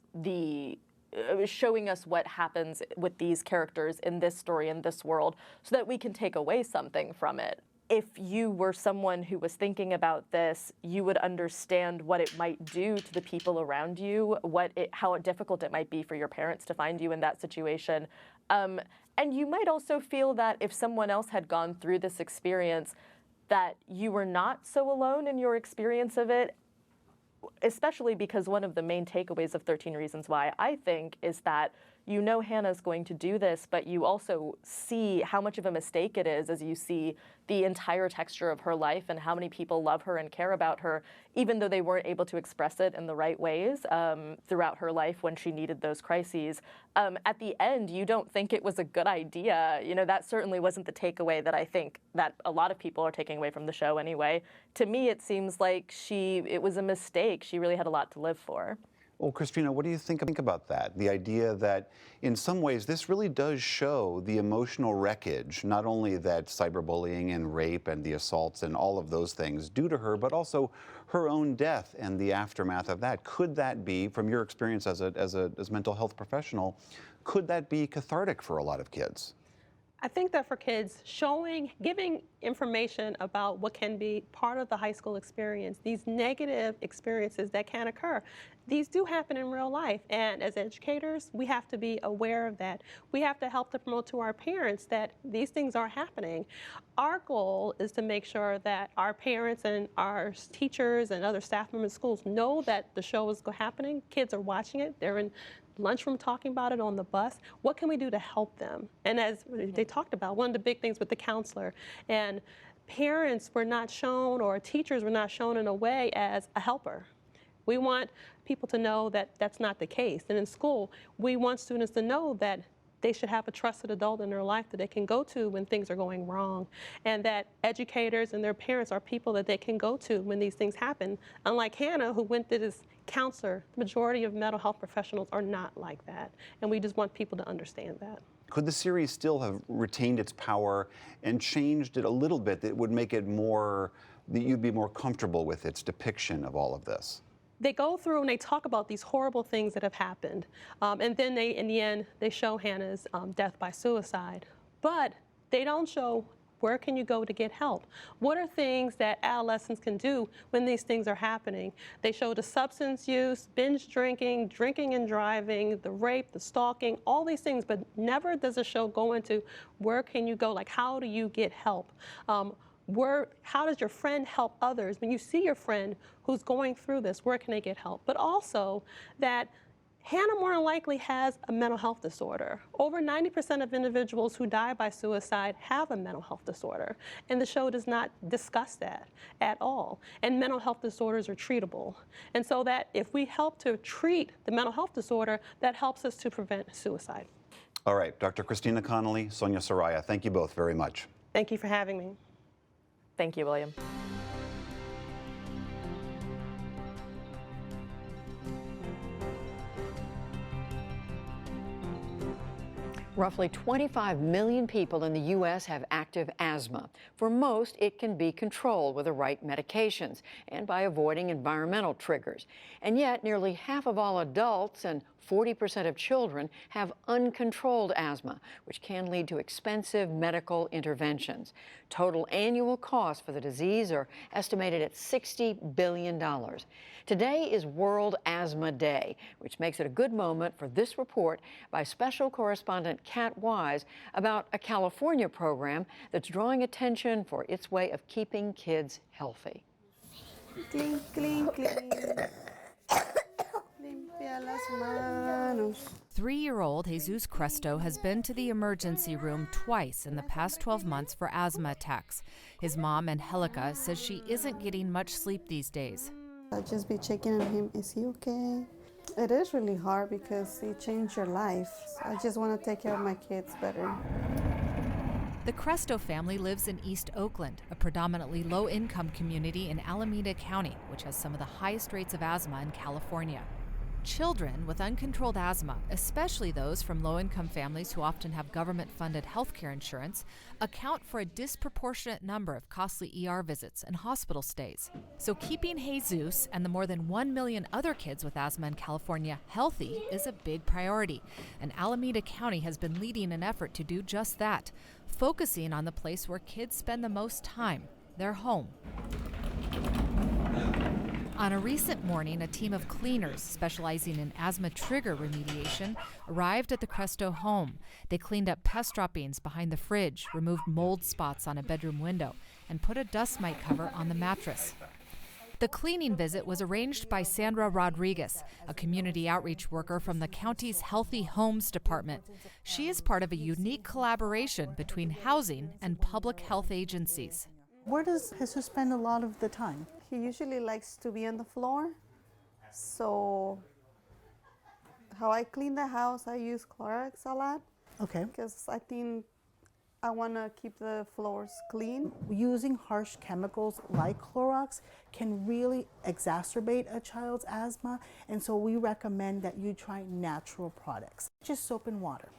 what happens with these characters in this story, in this world, so that we can take away something from it. If you were someone who was thinking about this, you would understand what it might do to the people around you, how difficult it might be for your parents to find you in that situation. And you might also feel that if someone else had gone through this experience, that you were not so alone in your experience of it, especially because one of the main takeaways of 13 Reasons Why, I think, is that you know Hannah's going to do this, but you also see how much of a mistake it is as you see the entire texture of her life and how many people love her and care about her, even though they weren't able to express it in the right ways throughout her life when she needed those crises. At the end, you don't think it was a good idea. You know, that certainly wasn't the takeaway that I think that a lot of people are taking away from the show anyway. To me, it seems like it was a mistake. She really had a lot to live for. Well, Christina, what do you think about that? The idea that in some ways this really does show the emotional wreckage, not only that cyberbullying and rape and the assaults and all of those things do to her, but also her own death and the aftermath of that. Could that be, from your experience as a mental health professional, could that be cathartic for a lot of kids? I think that for kids, giving information about what can be part of the high school experience, these negative experiences that can occur, these do happen in real life. And as educators, we have to be aware of that. We have to help to promote to our parents that these things are happening. Our goal is to make sure that our parents and our teachers and other staff members in schools know that the show is happening. Kids are watching it. They're in lunchroom talking about it on the bus. What can we do to help them? And as they talked about, one of the big things with the counselor, and parents were not shown, or teachers were not shown in a way as a helper. We want people to know that that's not the case. And in school, we want students to know that they should have a trusted adult in their life that they can go to when things are going wrong, and that educators and their parents are people that they can go to when these things happen. Unlike Hannah, who went to this counselor, the majority of mental health professionals are not like that, and we just want people to understand that. Could the series still have retained its power and changed it a little bit that would make it more, that you'd be more comfortable with its depiction of all of this? They go through and they talk about these horrible things that have happened. And then in the end, they show Hannah's death by suicide. But they don't show where can you go to get help. What are things that adolescents can do when these things are happening? They show the substance use, binge drinking, drinking and driving, the rape, the stalking, all these things, but never does the show go into where can you go, like how do you get help? How does your friend help others? When you see your friend who's going through this, where can they get help? But also that Hannah more than likely has a mental health disorder. Over 90% of individuals who die by suicide have a mental health disorder, and the show does not discuss that at all. And mental health disorders are treatable. And so that if we help to treat the mental health disorder, that helps us to prevent suicide. All right, Dr. Christina Connolly, Sonia Saraiya, thank you both very much. Thank you for having me. Thank you, William. Roughly 25 million people in the U.S. have active asthma. For most, it can be controlled with the right medications and by avoiding environmental triggers. And yet, nearly half of all adults and 40% of children have uncontrolled asthma, which can lead to expensive medical interventions. Total annual costs for the disease are estimated at $60 billion. Today is World Asthma Day, which makes it a good moment for this report by special correspondent Kat Wise about a California program that's drawing attention for its way of keeping kids healthy. Clink, clink, clink. 3-year-old Jesus Cresto has been to the emergency room twice in the past 12 months for asthma attacks. His mom, Angelica, says she isn't getting much sleep these days. I'll just be checking on him. Is he okay? It is really hard because it changed your life. I just want to take care of my kids better. The Cresto family lives in East Oakland, a predominantly low-income community in Alameda County, which has some of the highest rates of asthma in California. Children with uncontrolled asthma, especially those from low-income families who often have government-funded health care insurance, account for a disproportionate number of costly ER visits and hospital stays. So keeping Jesus and the more than 1 million other kids with asthma in California healthy is a big priority, and Alameda County has been leading an effort to do just that, focusing on the place where kids spend the most time, their home. On a recent morning, a team of cleaners specializing in asthma trigger remediation arrived at the Cresto home. They cleaned up pest droppings behind the fridge, removed mold spots on a bedroom window, and put a dust mite cover on the mattress. The cleaning visit was arranged by Sandra Rodriguez, a community outreach worker from the county's Healthy Homes Department. She is part of a unique collaboration between housing and public health agencies. Where does Jesus spend a lot of the time? He usually likes to be on the floor. So how I clean the house, I use Clorox a lot. Okay. Because I think I want to keep the floors clean. Using harsh chemicals like Clorox can really exacerbate a child's asthma, and so we recommend that you try natural products. Just soap and water.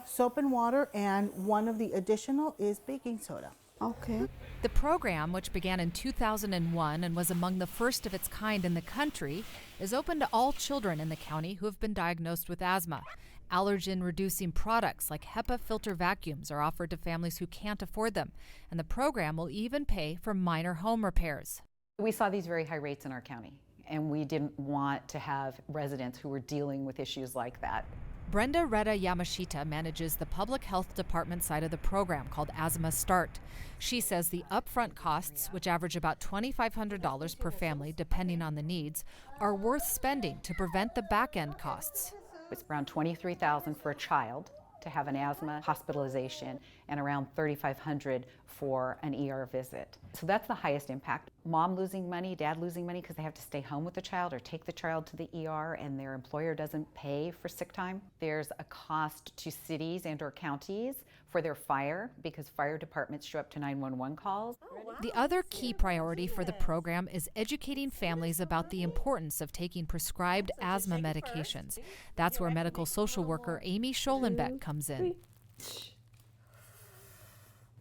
Soap and water, and one of the additional is baking soda. Okay. The program, which began in 2001 and was among the first of its kind in the country, is open to all children in the county who have been diagnosed with asthma. Allergen-reducing products like HEPA filter vacuums are offered to families who can't afford them, and the program will even pay for minor home repairs. We saw these very high rates in our county, and we didn't want to have residents who were dealing with issues like that. Brenda Retta Yamashita manages the public health department side of the program called Asthma Start. She says the upfront costs, which average about $2,500 per family depending on the needs, are worth spending to prevent the back-end costs. It's around $23,000 for a child to have an asthma hospitalization and around $3,500 for an ER visit. So that's the highest impact. Mom losing money, dad losing money because they have to stay home with the child or take the child to the ER and their employer doesn't pay for sick time. There's a cost to cities and or counties for their fire because fire departments show up to 911 calls. The other key priority for the program is educating families about the importance of taking prescribed asthma medications. That's where medical social worker Amy Scholenbeck comes in.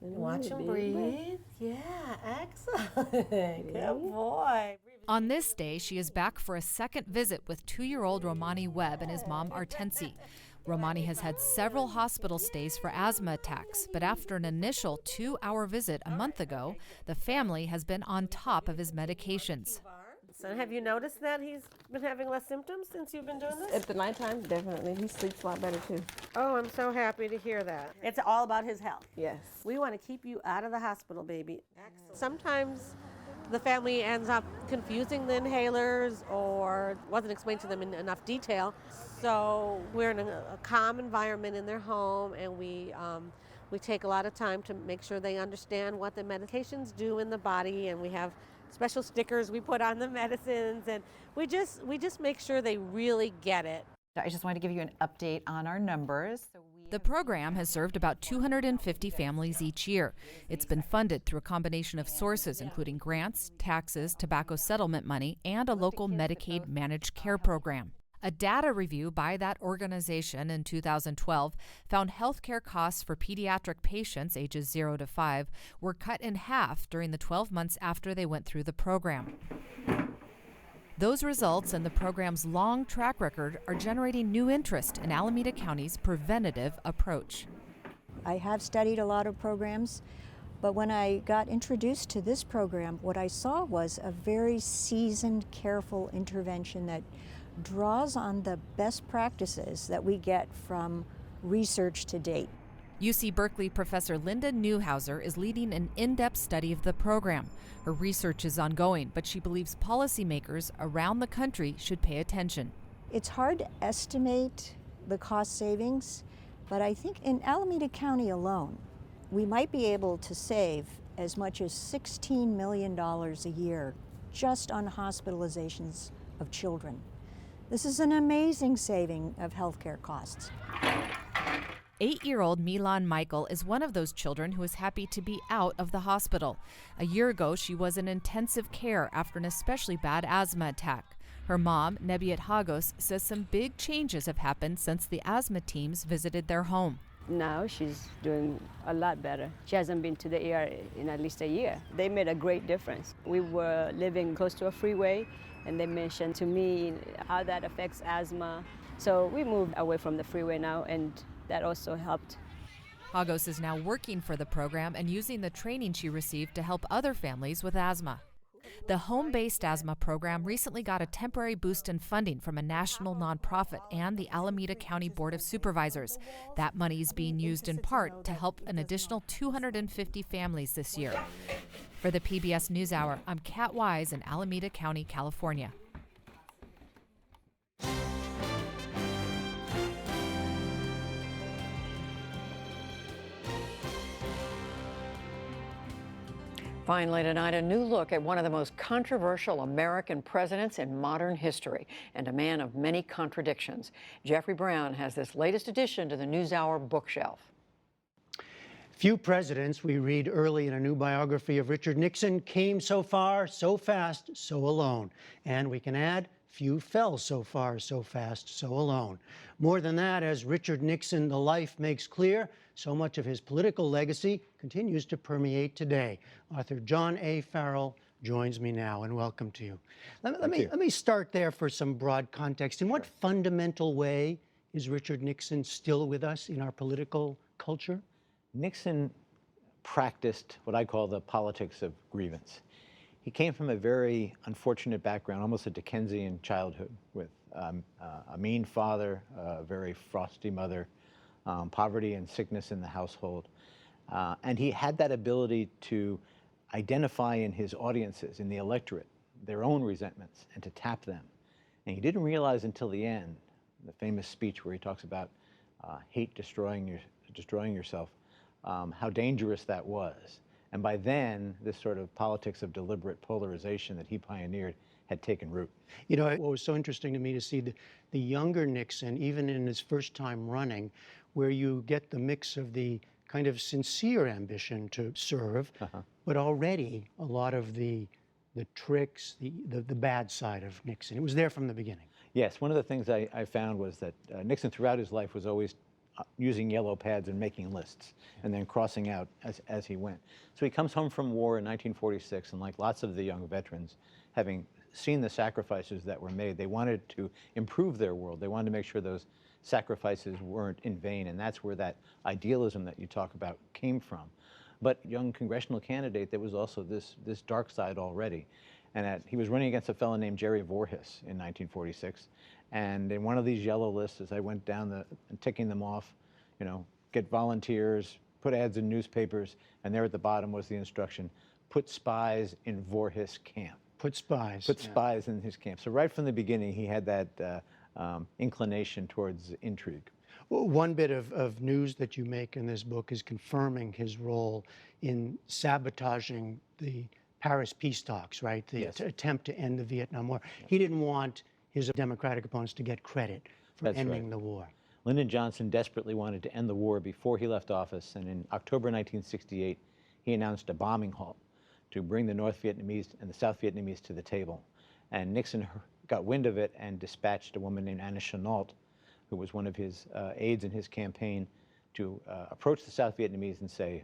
Watch him breathe. Yeah, excellent. Good boy. On this day, she is back for a second visit with 2-year-old Romani Webb and his mom Artensi. Romani has had several hospital stays for asthma attacks, but after an initial 2-hour visit a month ago, the family has been on top of his medications. So have you noticed that he's been having less symptoms since you've been doing this? At the nighttime, definitely. He sleeps a lot better too. Oh, I'm so happy to hear that. It's all about his health. Yes. We want to keep you out of the hospital, baby. Sometimes the family ends up confusing the inhalers or wasn't explained to them in enough detail. So we're in a calm environment in their home, and we take a lot of time to make sure they understand what the medications do in the body, and we have special stickers we put on the medicines, and we just make sure they really get it. I just wanted to give you an update on our numbers. The program has served about 250 families each year. It's been funded through a combination of sources, including grants, taxes, tobacco settlement money, and a local Medicaid managed care program. A data review by that organization in 2012 found healthcare costs for pediatric patients ages 0 to 5 were cut in half during the 12 months after they went through the program. Those results and the program's long track record are generating new interest in Alameda County's preventative approach. I have studied a lot of programs, but when I got introduced to this program, what I saw was a very seasoned, careful intervention that draws on the best practices that we get from research to date. UC Berkeley professor Linda Newhauser is leading an in-depth study of the program. Her research is ongoing, but she believes policymakers around the country should pay attention. It's hard to estimate the cost savings, but I think in Alameda County alone, we might be able to save as much as $16 million a year just on hospitalizations of children. This is an amazing saving of healthcare costs. 8-year-old Milan Michael is one of those children who is happy to be out of the hospital. A year ago, she was in intensive care after an especially bad asthma attack. Her mom, Nebiat Hagos, says some big changes have happened since the asthma teams visited their home. Now she's doing a lot better. She hasn't been to the ER in at least a year. They made a great difference. We were living close to a freeway, and they mentioned to me how that affects asthma. So we moved away from the freeway now, and that also helped. Hagos is now working for the program and using the training she received to help other families with asthma. The home-based asthma program recently got a temporary boost in funding from a national nonprofit and the Alameda County Board of Supervisors. That money is being used in part to help an additional 250 families this year. For the PBS NewsHour, I'm Kat Wise in Alameda County, California. Finally tonight, a new look at one of the most controversial American presidents in modern history and a man of many contradictions. Jeffrey Brown has this latest addition to the NewsHour bookshelf. Few presidents, we read early in a new biography of Richard Nixon, came so far, so fast, so alone. And we can add, few fell so far, so fast, so alone. More than that, as Richard Nixon, the life makes clear, so much of his political legacy continues to permeate today. Author John A. Farrell joins me now, and welcome to you. Let me start there for some broad context. In what fundamental way is Richard Nixon still with us in our political culture? Nixon practiced what I call the politics of grievance. He came from a very unfortunate background, almost a Dickensian childhood, with a mean father, a very frosty mother, poverty and sickness in the household. And he had that ability to identify in his audiences, in the electorate, their own resentments and to tap them. And he didn't realize until the end, the famous speech where he talks about hate destroying yourself, how dangerous that was. And by then, this sort of politics of deliberate polarization that he pioneered had taken root. You know, what was so interesting to me to see the younger Nixon, even in his first time running, where you get the mix of the kind of sincere ambition to serve, but already a lot of the tricks, the bad side of Nixon. It was there from the beginning. Yes, one of the things I found was that Nixon throughout his life was always using yellow pads and making lists and then crossing out as he went. So he comes home from war in 1946, and like lots of the young veterans, having seen the sacrifices that were made, they wanted to improve their world. They wanted to make sure those sacrifices weren't in vain, and that's where that idealism that you talk about came from. But young congressional candidate, there was also this dark side already. And he was running against a fellow named Jerry Voorhis in 1946. And in one of these yellow lists, as I went down ticking them off, you know, get volunteers, put ads in newspapers, and there at the bottom was the instruction, put spies in Voorhis camp. Put spies. Put spies in his camp. So right from the beginning, he had that inclination towards intrigue. Well, one bit of news that you make in this book is confirming his role in sabotaging the Paris peace talks, right? The attempt to end the Vietnam War. He didn't want his Democratic opponents to get credit for ending the war. Lyndon Johnson desperately wanted to end the war before he left office, and in October 1968, he announced a bombing halt to bring the North Vietnamese and the South Vietnamese to the table. And Nixon got wind of it and dispatched a woman named Anna Chenault, who was one of his aides in his campaign, to approach the South Vietnamese and say,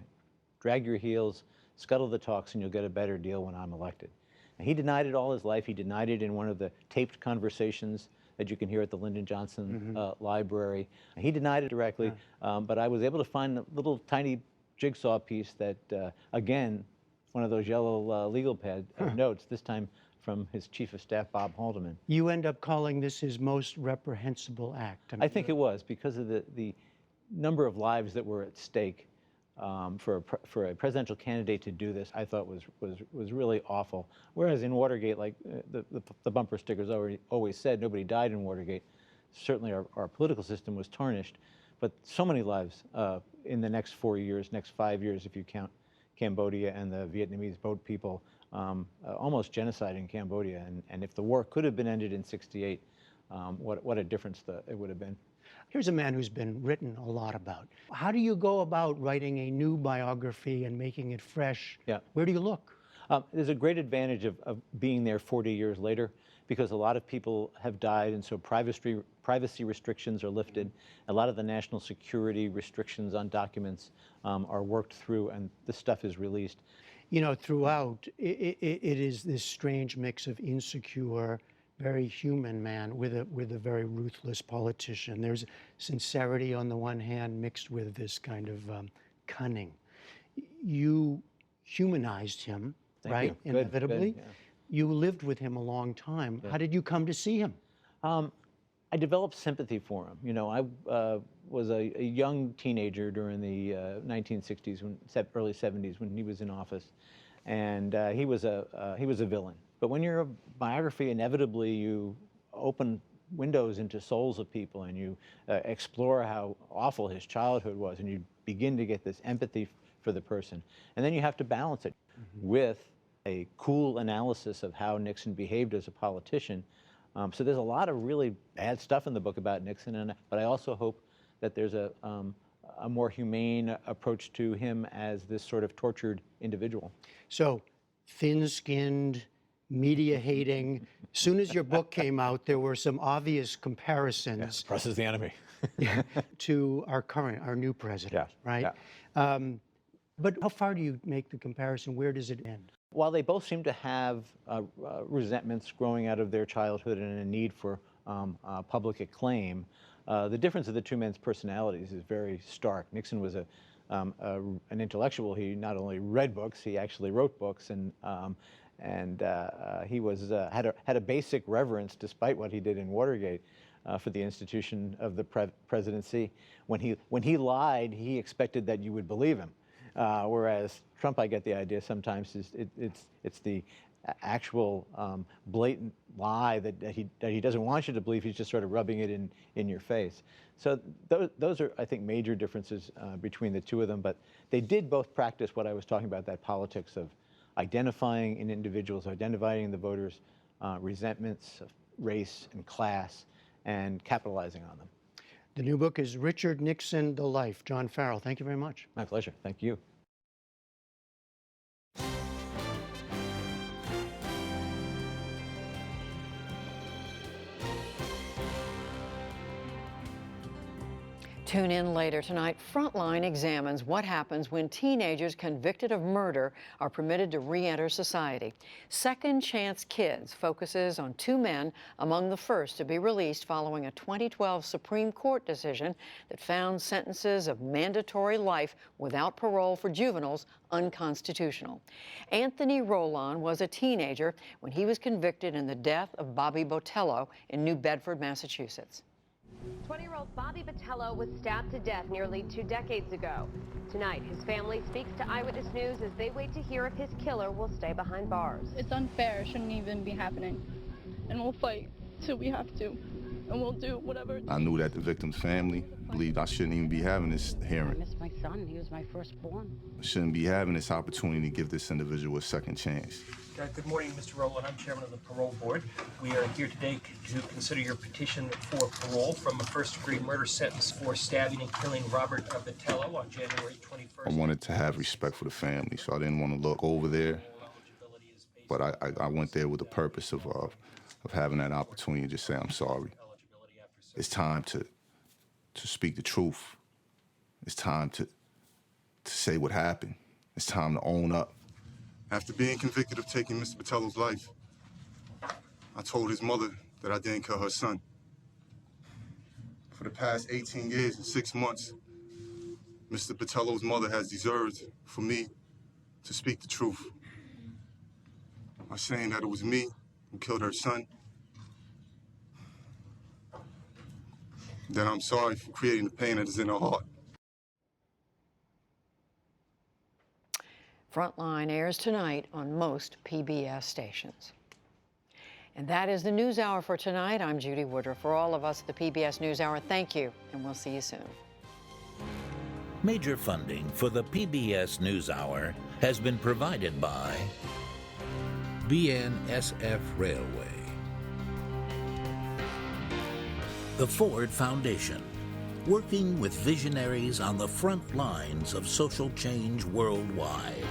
drag your heels, scuttle the talks, and you'll get a better deal when I'm elected. And he denied it all his life. He denied it in one of the taped conversations that you can hear at the Lyndon Johnson Library. He denied it directly, but I was able to find a little tiny jigsaw piece that, again, one of those yellow legal pad notes, this time from his chief of staff, Bob Haldeman. You end up calling this his most reprehensible act. I think it was, because of the number of lives that were at stake. For a presidential candidate to do this, I thought was really awful. Whereas in Watergate, like the bumper stickers always said, nobody died in Watergate. Certainly our political system was tarnished, but so many lives in the next 4 years, next 5 years, if you count Cambodia and the Vietnamese boat people, almost genocide in Cambodia. And if the war could have been ended in '68, what a difference it would have been. Here's a man who's been written a lot about. How do you go about writing a new biography and making it fresh? Yeah. Where do you look? There's a great advantage of being there 40 years later, because a lot of people have died, and so privacy restrictions are lifted. A lot of the national security restrictions on documents are worked through, and this stuff is released. You know, throughout, it is this strange mix of insecure, very human man with a very ruthless politician. There's sincerity on the one hand mixed with this kind of cunning. You humanized him, right? Thank you. Inevitably. Good, yeah. You lived with him a long time. Yeah. How did you come to see him? I developed sympathy for him. You know, I was a young teenager during the 1960s, early 70s, when he was in office, and he was a villain. But when you're a biography, inevitably you open windows into souls of people, and you explore how awful his childhood was, and you begin to get this empathy for the person. And then you have to balance it with a cool analysis of how Nixon behaved as a politician. So there's a lot of really bad stuff in the book about Nixon, but I also hope that there's a more humane approach to him as this sort of tortured individual. So, thin-skinned, media-hating. As soon as your book came out, there were some obvious comparisons. Yes, press is the enemy. to our new president, right? Yeah. But how far do you make the comparison? Where does it end? While they both seem to have resentments growing out of their childhood and a need for public acclaim, the difference of the two men's personalities is very stark. Nixon was an intellectual. He not only read books, he actually wrote books, and he was had a basic reverence, despite what he did in Watergate, for the institution of the presidency. When he lied, he expected that you would believe him. Whereas Trump, I get the idea sometimes, it's the actual blatant lie that he doesn't want you to believe. He's just sort of rubbing it in your face. So those are, I think, major differences between the two of them. But they did both practice what I was talking about, that politics of identifying in individuals, identifying the voters' resentments of race and class, and capitalizing on them. The new book is Richard Nixon, The Life. John Farrell, thank you very much. My pleasure. Thank you. Tune in later tonight. Frontline examines what happens when teenagers convicted of murder are permitted to re-enter society. Second Chance Kids focuses on two men among the first to be released following a 2012 Supreme Court decision that found sentences of mandatory life without parole for juveniles unconstitutional. Anthony Rolon was a teenager when he was convicted in the death of Bobby Botello in New Bedford, Massachusetts. 20-year-old Bobby Botello was stabbed to death nearly 2 decades ago. Tonight, his family speaks to Eyewitness News as they wait to hear if his killer will stay behind bars. It's unfair. It shouldn't even be happening. And we'll fight till we have to. And we'll do whatever. I knew that the victim's family believed I shouldn't even be having this hearing. I miss my son. He was my firstborn. I shouldn't be having this opportunity to give this individual a second chance. Good morning, Mr. Rowland. I'm chairman of the Parole Board. We are here today to consider your petition for parole from a first-degree murder sentence for stabbing and killing Robert Botello on January 21st. I wanted to have respect for the family, so I didn't want to look over there. But I went there with the purpose of of having that opportunity to just say, I'm sorry. It's time to speak the truth. It's time to say what happened. It's time to own up. After being convicted of taking Mr. Botelho's life, I told his mother that I didn't kill her son. For the past 18 years and 6 months, Mr. Botelho's mother has deserved for me to speak the truth. By saying that it was me who killed her son, then I'm sorry for creating the pain that is in her heart. Frontline airs tonight on most PBS stations. And that is the NewsHour for tonight. I'm Judy Woodruff. For all of us at the PBS NewsHour, thank you, and we'll see you soon. Major funding for the PBS NewsHour has been provided by BNSF Railway, the Ford Foundation, working with visionaries on the front lines of social change worldwide.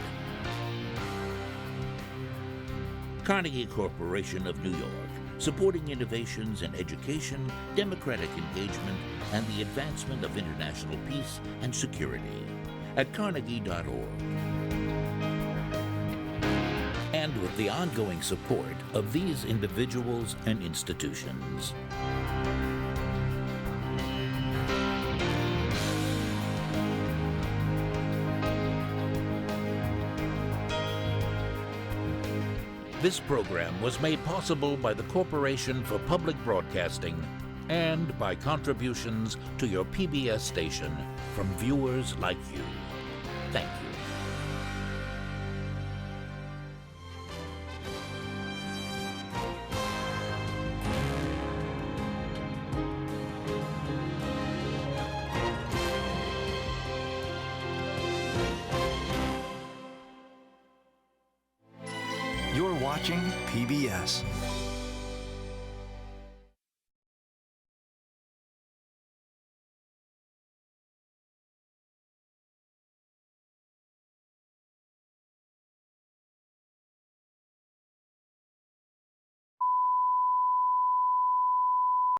Carnegie Corporation of New York, supporting innovations in education, democratic engagement, and the advancement of international peace and security at carnegie.org. And with the ongoing support of these individuals and institutions. This program was made possible by the Corporation for Public Broadcasting and by contributions to your PBS station from viewers like you. Thank you. You're watching PBS.